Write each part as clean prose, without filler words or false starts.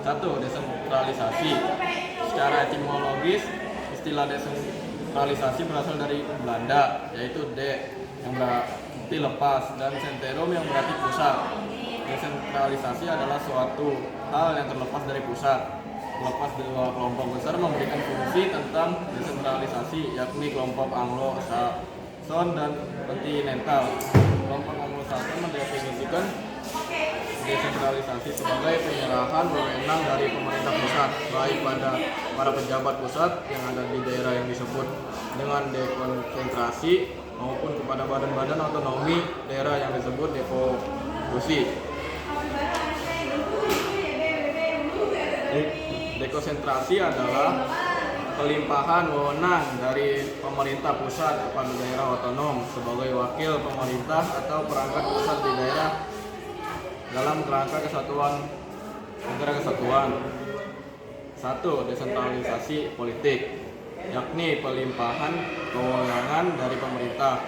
Satu, desentralisasi. Secara etimologis, istilah desentralisasi berasal dari Belanda, yaitu de yang berarti lepas dan centrum yang berarti pusat. Desentralisasi adalah suatu hal yang terlepas dari pusat. Lepas dua kelompok besar memberikan fungsi tentang desentralisasi, yakni kelompok Anglo-Saxon dan kontinental. Kelompok Anglo-Saxon mendefinisikan desentralisasi sebagai penyerahan wewenang dari pemerintah pusat, baik pada para pejabat pusat yang ada di daerah yang disebut dengan dekonsentrasi maupun kepada badan-badan otonomi daerah yang disebut devolusi. Dekonsentrasi adalah pelimpahan wewenang dari pemerintah pusat kepada daerah otonom sebagai wakil pemerintah atau perangkat pusat di daerah dalam kerangka kesatuan negara kesatuan. Satu, desentralisasi politik, yakni pelimpahan kewenangan dari pemerintah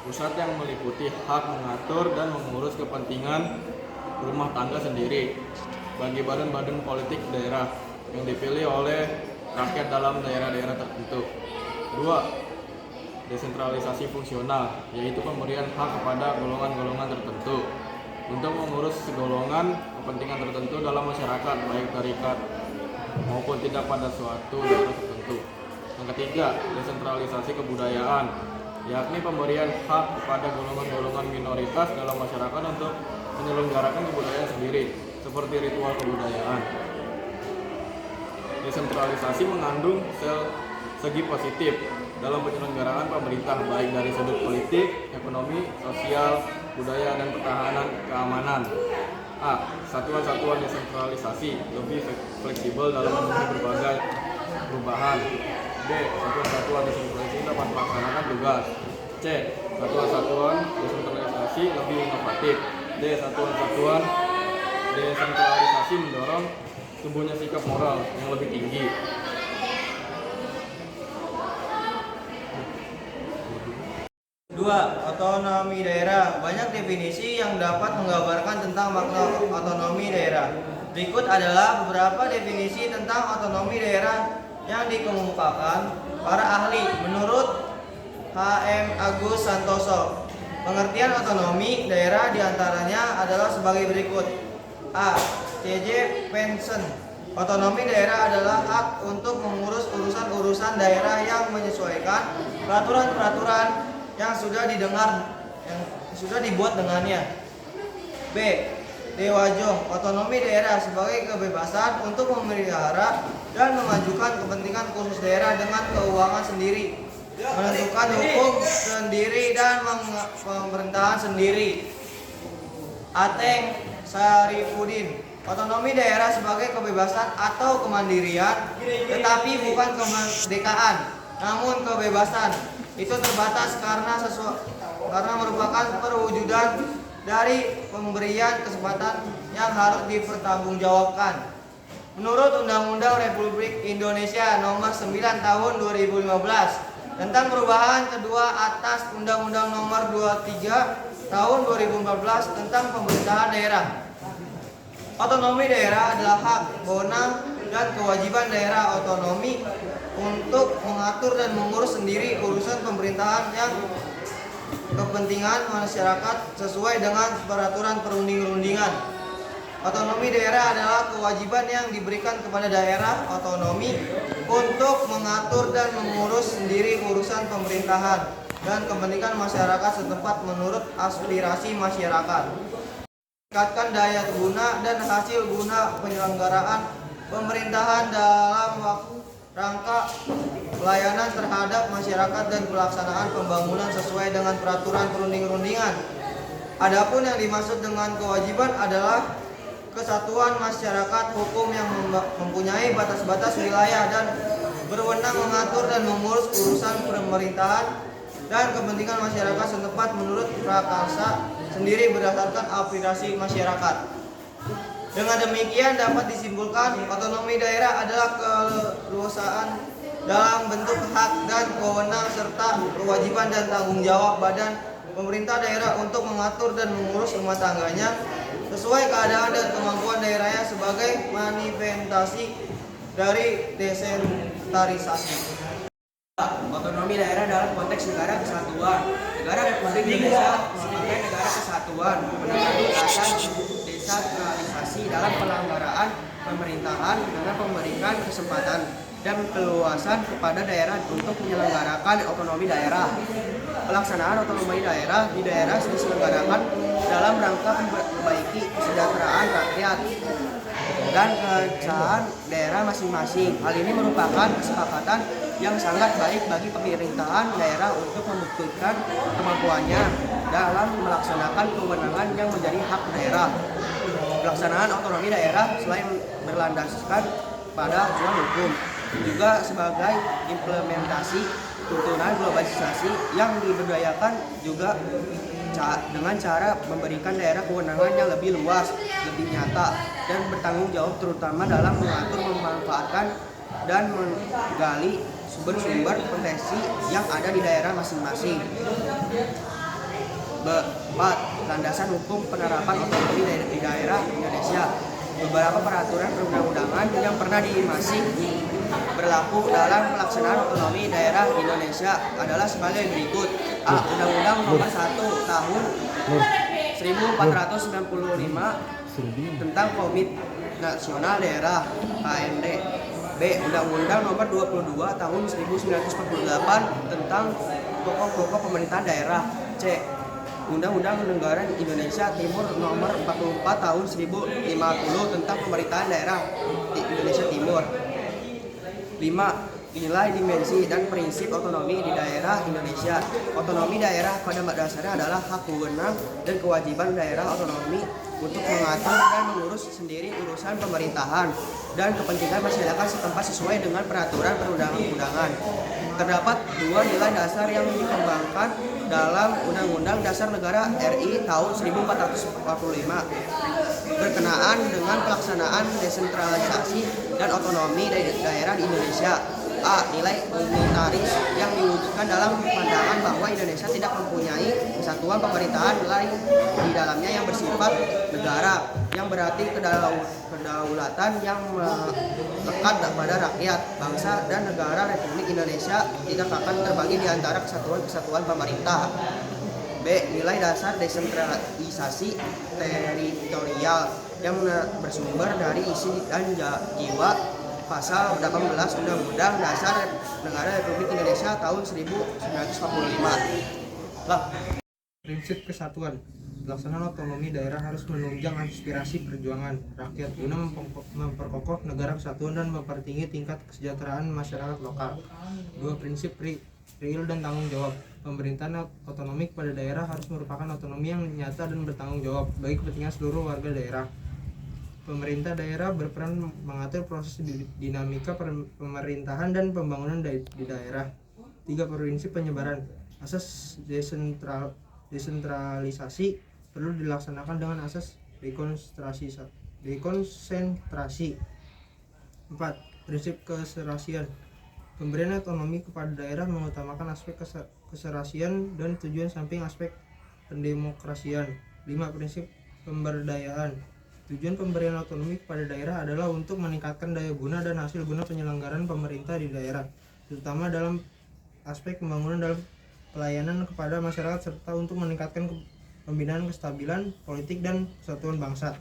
pusat yang meliputi hak mengatur dan mengurus kepentingan rumah tangga sendiri bagi badan-badan politik daerah yang dipilih oleh rakyat dalam daerah-daerah tertentu. Dua, desentralisasi fungsional, yaitu pemberian hak kepada golongan-golongan tertentu untuk mengurus segolongan kepentingan tertentu dalam masyarakat, baik tarikat maupun tidak pada suatu daerah tertentu. Yang ketiga, desentralisasi kebudayaan, yakni pemberian hak kepada golongan-golongan minoritas dalam masyarakat untuk menyelenggarakan kebudayaan sendiri, seperti ritual kebudayaan. Desentralisasi mengandung segi positif dalam penyelenggaraan pemerintah, baik dari sudut politik, ekonomi, sosial, budaya, dan pertahanan keamanan. A. Satuan-satuan desentralisasi lebih fleksibel dalam memenuhi berbagai perubahan. B. Satuan-satuan desentralisasi dapat melaksanakan tugas. C. Satuan-satuan desentralisasi lebih inovatif. D. Satuan-satuan desentralisasi mendorong tumbuhnya sikap moral yang lebih tinggi. Dua, otonomi daerah. Banyak definisi yang dapat menggambarkan tentang makna otonomi daerah. Berikut adalah beberapa definisi tentang otonomi daerah yang dikemukakan para ahli. Menurut H.M. Agus Santoso, pengertian otonomi daerah diantaranya adalah sebagai berikut. A. C.J. Penson, otonomi daerah adalah hak untuk mengurus urusan-urusan daerah yang menyesuaikan peraturan-peraturan yang sudah dibuat dengannya. B. Dewajong, otonomi daerah sebagai kebebasan untuk memelihara dan memajukan kepentingan khusus daerah dengan keuangan sendiri, menentukan hukum sendiri dan pemerintahan sendiri. Ateng Sarifudin, otonomi daerah sebagai kebebasan atau kemandirian, tetapi bukan kemerdekaan, namun kebebasan. Itu terbatas karena merupakan perwujudan dari pemberian kesempatan yang harus dipertanggungjawabkan. Menurut Undang-Undang Republik Indonesia Nomor 9 Tahun 2015 tentang perubahan kedua atas Undang-Undang Nomor 23 Tahun 2014 tentang pemerintahan daerah. Otonomi daerah adalah hak, wewenang, dan kewajiban daerah otonomi untuk mengatur dan mengurus sendiri urusan pemerintahan yang kepentingan masyarakat sesuai dengan peraturan perunding-rundingan. Otonomi daerah adalah kewajiban yang diberikan kepada daerah otonomi untuk mengatur dan mengurus sendiri urusan pemerintahan dan kepentingan masyarakat setempat menurut aspirasi masyarakat. Meningkatkan daya guna dan hasil guna penyelenggaraan pemerintahan dalam rangka pelayanan terhadap masyarakat dan pelaksanaan pembangunan sesuai dengan peraturan perunding-rundingan. Adapun yang dimaksud dengan kewajiban adalah kesatuan masyarakat hukum yang mempunyai batas-batas wilayah dan berwenang mengatur dan mengurus urusan pemerintahan dan kepentingan masyarakat setempat menurut prakarsa sendiri berdasarkan aspirasi masyarakat. Dengan demikian dapat disimpulkan otonomi daerah adalah keleluasaan dalam bentuk hak dan wewenang serta kewajiban dan tanggung jawab badan pemerintah daerah untuk mengatur dan mengurus rumah tangganya sesuai keadaan dan kemampuan daerahnya sebagai manifestasi dari desentralisasi. Otonomi daerah dalam konteks negara kesatuan. Negara Republik Indonesia sebagai negara kesatuan menekankan desentralisasi dalam pelanggaran pemerintahan dengan memberikan kesempatan dan keluasan kepada daerah untuk menyelenggarakan otonomi daerah. Pelaksanaan otonomi daerah di daerah diselenggarakan dalam rangka memperbaiki kesejahteraan rakyat dan keresahan daerah masing-masing. Hal ini merupakan kesepakatan yang sangat baik bagi pemerintahan daerah untuk membuktikan kemampuannya dalam melaksanakan kewenangan yang menjadi hak daerah. Pelaksanaan otonomi daerah selain berlandaskan pada aturan hukum, juga sebagai implementasi tuntunan globalisasi yang diberdayakan juga dengan cara memberikan daerah kewenangan yang lebih luas, lebih nyata, dan bertanggung jawab terutama dalam mengatur, memanfaatkan, dan menggali sumber-sumber potensi yang ada di daerah masing-masing. 4. Landasan hukum penerapan otonomi di daerah Indonesia. Beberapa peraturan perundang-undangan yang pernah masih berlaku dalam pelaksanaan otonomi daerah Indonesia adalah sebagai berikut. A. Undang-Undang Nomor 1 Tahun 1495 tentang Komite Nasional Daerah (KND). B. Undang-Undang Nomor 22 Tahun 1948 tentang pokok-pokok pemerintahan daerah. C. Undang-Undang Negara Indonesia Timur Nomor 44 Tahun 1050 tentang pemerintahan daerah Indonesia Timur. 5. Nilai, dimensi, dan prinsip otonomi di daerah Indonesia. Otonomi daerah pada dasarnya adalah hak wewenang dan kewajiban daerah otonomi untuk mengatur dan mengurus sendiri urusan pemerintahan dan kepentingan masyarakat setempat sesuai dengan peraturan perundang-undangan. Terdapat 2 nilai dasar yang dikembangkan dalam Undang-Undang Dasar Negara RI tahun 1445 berkenaan dengan pelaksanaan desentralisasi dan otonomi daerah di Indonesia. A. Nilai unitaris yang diwujudkan dalam pandangan bahwa Indonesia tidak mempunyai kesatuan pemerintahan lain di dalamnya yang bersifat negara, yang berarti kedaulatan yang melekat pada rakyat, bangsa, dan negara Republik Indonesia tidak akan terbagi di antara kesatuan-kesatuan pemerintah. B. Nilai dasar desentralisasi teritorial yang bersumber dari isi dan jiwa Pasal 18 Undang-Undang Dasar Negara Republik Indonesia tahun 1945. Prinsip kesatuan. Pelaksanaan otonomi daerah harus menunjang aspirasi perjuangan rakyat guna memperkokoh negara kesatuan dan mempertinggi tingkat kesejahteraan masyarakat lokal. 2. Prinsip real dan tanggung jawab. Pemerintahan otonomi kepada daerah harus merupakan otonomi yang nyata dan bertanggung jawab bagi kepentingan seluruh warga daerah. Pemerintah daerah berperan mengatur proses dinamika pemerintahan dan pembangunan di daerah. 3. Prinsip penyebaran. Asas desentralisasi perlu dilaksanakan dengan asas dekonsentrasi. 4. Prinsip keserasian. Pemberian otonomi kepada daerah mengutamakan aspek keserasian dan tujuan samping aspek pendemokrasian. 5. Prinsip pemberdayaan. Tujuan pemberian otonomi kepada daerah adalah untuk meningkatkan daya guna dan hasil guna penyelenggaraan pemerintah di daerah, terutama dalam aspek pembangunan dalam pelayanan kepada masyarakat serta untuk meningkatkan pembinaan kestabilan politik dan kesatuan bangsa.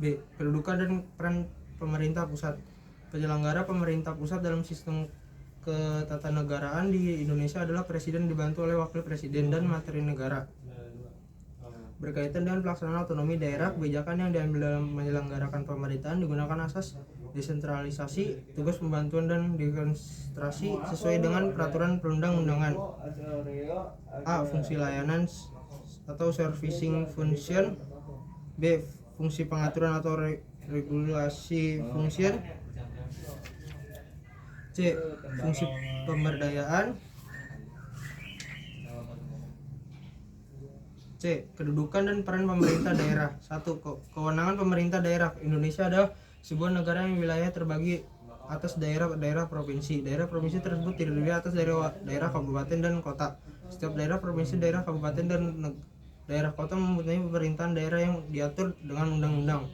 B. Kedudukan dan peran pemerintah pusat. Penyelenggara pemerintah pusat dalam sistem ketatanegaraan di Indonesia adalah presiden dibantu oleh wakil presiden dan materi negara. Berkaitan dengan pelaksanaan otonomi daerah, kebijakan yang diambil dalam menyelenggarakan pemerintahan digunakan asas desentralisasi, tugas pembantuan dan dekonsentrasi sesuai dengan peraturan perundang-undangan. A. Fungsi layanan atau servicing function. B. Fungsi pengaturan atau regulasi function. C. Fungsi pemberdayaan. C. Kedudukan dan peran pemerintah daerah. 1. Kewenangan pemerintah daerah. Indonesia adalah sebuah negara yang wilayah terbagi atas daerah-daerah provinsi. Daerah provinsi tersebut terdiri atas daerah kabupaten dan kota. Setiap daerah provinsi, daerah kabupaten dan daerah kota mempunyai pemerintahan daerah yang diatur dengan undang-undang.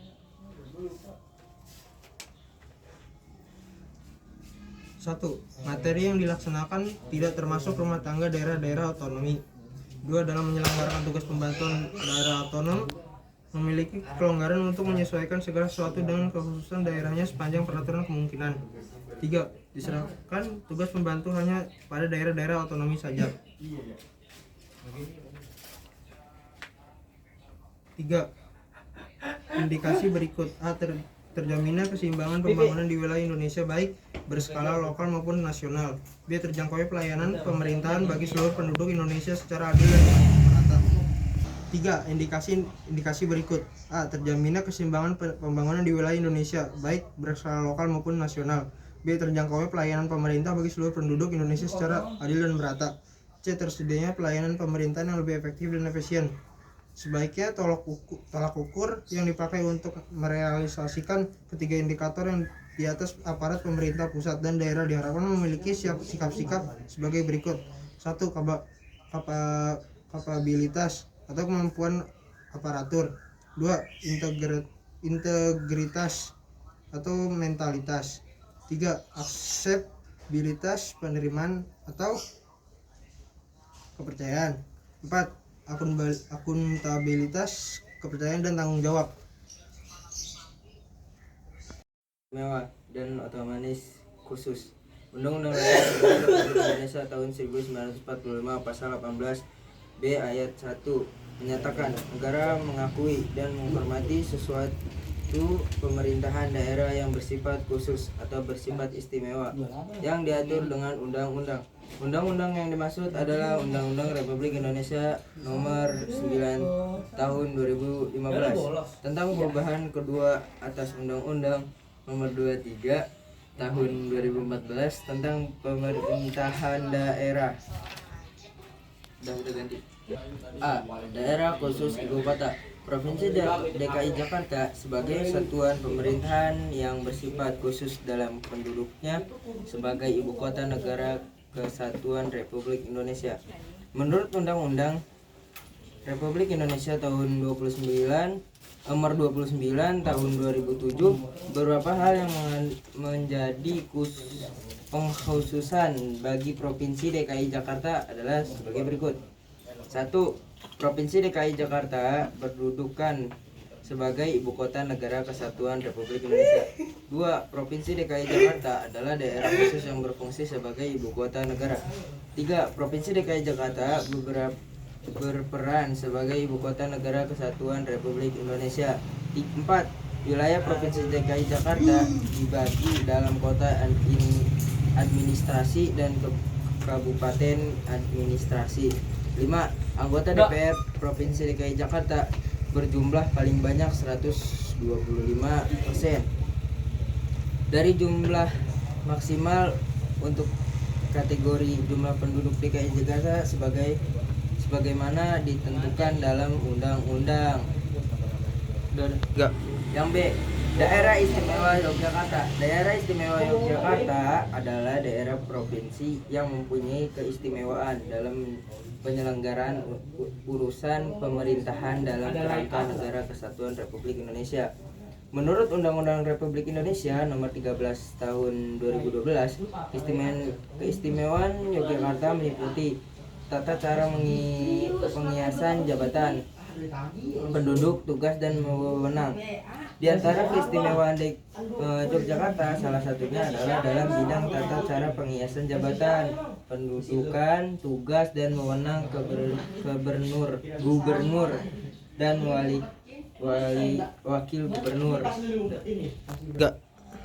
1. Materi yang dilaksanakan tidak termasuk rumah tangga daerah-daerah otonomi. 2. Dalam menyelenggarakan tugas pembantuan daerah otonom memiliki kelonggaran untuk menyesuaikan segala sesuatu dengan kekhususan daerahnya sepanjang peraturan kemungkinan. 3. Diserahkan tugas pembantu hanya pada daerah-daerah otonomi saja. 3. Indikasi berikut. A. Terjaminnya keseimbangan pembangunan di wilayah Indonesia baik berskala lokal maupun nasional. B. Terjangkaunya pelayanan pemerintahan bagi seluruh penduduk Indonesia secara adil dan merata. 3. Indikasi berikut. A. Terjaminnya keseimbangan pembangunan di wilayah Indonesia baik berskala lokal maupun nasional. B. Terjangkaunya pelayanan pemerintah bagi seluruh penduduk Indonesia secara adil dan merata. C. Tersedianya pelayanan pemerintahan yang lebih efektif dan efisien. Sebaiknya tolak ukur yang dipakai untuk merealisasikan ketiga indikator yang di atas aparat pemerintah pusat dan daerah diharapkan memiliki sikap-sikap sebagai berikut. 1. Kapabilitas atau kemampuan aparatur. 2. Integritas atau mentalitas. 3. Akseptabilitas penerimaan atau kepercayaan. 4. Akuntabilitas, kepercayaan dan tanggung jawab. Mewah dan otomatis khusus. Undang-Undang Republik Indonesia tahun 1945 pasal 18 B ayat 1 menyatakan negara mengakui dan menghormati sesuatu pemerintahan daerah yang bersifat khusus atau bersifat istimewa yang diatur dengan undang-undang. Undang-undang yang dimaksud adalah Undang-Undang Republik Indonesia Nomor 9 Tahun 2015 tentang perubahan kedua atas Undang-Undang Nomor 23 Tahun 2014 tentang pemerintahan daerah. Udah ganti. A. Daerah khusus ibu kota. Provinsi DKI Jakarta sebagai satuan pemerintahan yang bersifat khusus dalam penduduknya sebagai ibu kota negara Kesatuan Republik Indonesia. Menurut Undang-Undang Republik Indonesia tahun Nomor 29 tahun 2007, beberapa hal yang menjadi pengkhususan bagi Provinsi DKI Jakarta adalah sebagai berikut. 1. Provinsi DKI Jakarta berkedudukan sebagai ibu kota negara Kesatuan Republik Indonesia. 2. Provinsi DKI Jakarta adalah daerah khusus yang berfungsi sebagai ibu kota negara. 3. Provinsi DKI Jakarta berperan sebagai ibu kota negara Kesatuan Republik Indonesia. 4. Wilayah Provinsi DKI Jakarta dibagi dalam kota administrasi dan kabupaten administrasi. 5. Anggota DPR Provinsi DKI Jakarta berjumlah paling banyak 125% dari jumlah maksimal untuk kategori jumlah penduduk DKI Jakarta sebagaimana ditentukan dalam undang-undang. Yang B. Daerah Istimewa Yogyakarta. Daerah Istimewa Yogyakarta adalah daerah provinsi yang mempunyai keistimewaan dalam penyelenggaraan urusan pemerintahan dalam kerangka negara Kesatuan Republik Indonesia. Menurut Undang-Undang Republik Indonesia Nomor 13 Tahun 2012, keistimewaan Yogyakarta meliputi tata cara penghiasan jabatan, penduduk, tugas, dan wewenang. Di antara keistimewaan Yogyakarta, salah satunya adalah dalam bidang tata cara penghiasan jabatan, pendudukan, tugas, dan wewenang gubernur, dan wakil gubernur.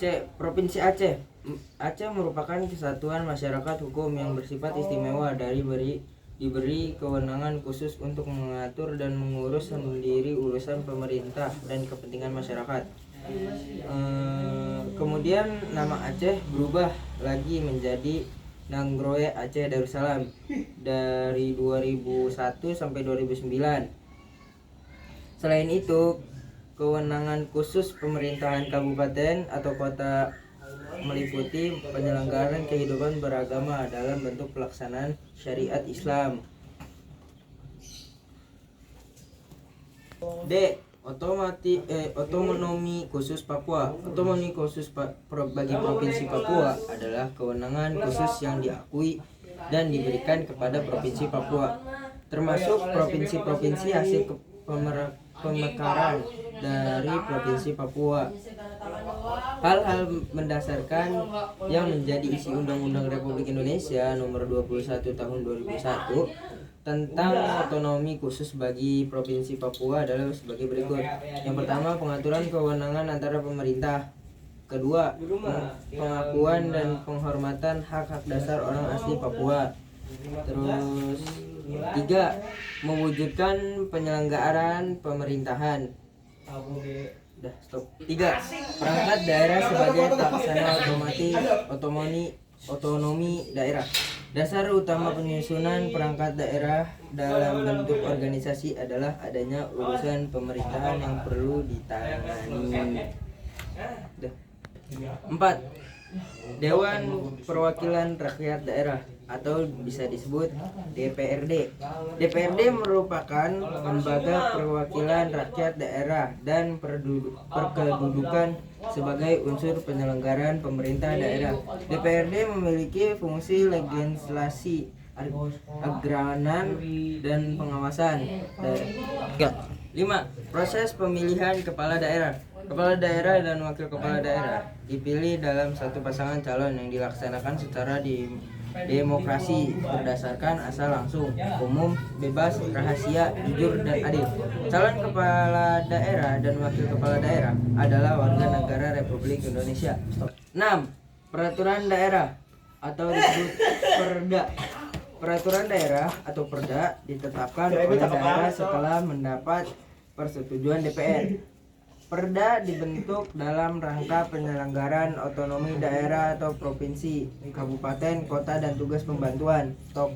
C. Provinsi Aceh. Aceh merupakan kesatuan masyarakat hukum yang bersifat istimewa diberi kewenangan khusus untuk mengatur dan mengurus sendiri urusan pemerintah dan kepentingan masyarakat. Kemudian nama Aceh berubah lagi menjadi Nangroe Aceh Darussalam dari 2001 sampai 2009. Selain itu, kewenangan khusus pemerintahan kabupaten atau kota meliputi penyelenggaraan kehidupan beragama dalam bentuk pelaksanaan syariat Islam. D. Otonomi khusus Papua. Otonomi khusus bagi Provinsi Papua adalah kewenangan khusus yang diakui dan diberikan kepada Provinsi Papua, termasuk provinsi-provinsi hasil pemekaran dari Provinsi Papua. Hal-hal mendasarkan yang menjadi isi Undang-Undang Republik Indonesia Nomor 21 Tahun 2001 tentang otonomi khusus bagi Provinsi Papua adalah sebagai berikut. Yang pertama, pengaturan kewenangan antara pemerintah. Kedua, pengakuan dan penghormatan hak-hak dasar orang asli Papua. Terus, tiga, mewujudkan penyelenggaraan pemerintahan. Udah, stop. Tiga, perangkat daerah sebagai pelaksana otonomi daerah. Dasar utama penyusunan perangkat daerah dalam bentuk organisasi adalah adanya urusan pemerintahan yang perlu ditangani. 4. Dewan Perwakilan Rakyat Daerah atau bisa disebut DPRD. DPRD merupakan lembaga perwakilan rakyat daerah dan berkedudukan sebagai unsur penyelenggaraan pemerintah daerah. DPRD memiliki fungsi legislasi, agranan, dan pengawasan. 5. Proses pemilihan kepala daerah. Kepala daerah dan wakil kepala daerah dipilih dalam satu pasangan calon yang dilaksanakan secara demokrasi berdasarkan asal langsung, umum, bebas, rahasia, jujur, dan adil. Calon kepala daerah dan wakil kepala daerah adalah warga negara Republik Indonesia. 6. Peraturan daerah atau disebut Perda. Peraturan daerah atau Perda ditetapkan oleh daerah setelah mendapat persetujuan DPR. Perda dibentuk dalam rangka penyelenggaraan otonomi daerah atau provinsi, kabupaten, kota, dan tugas pembantuan. Stop.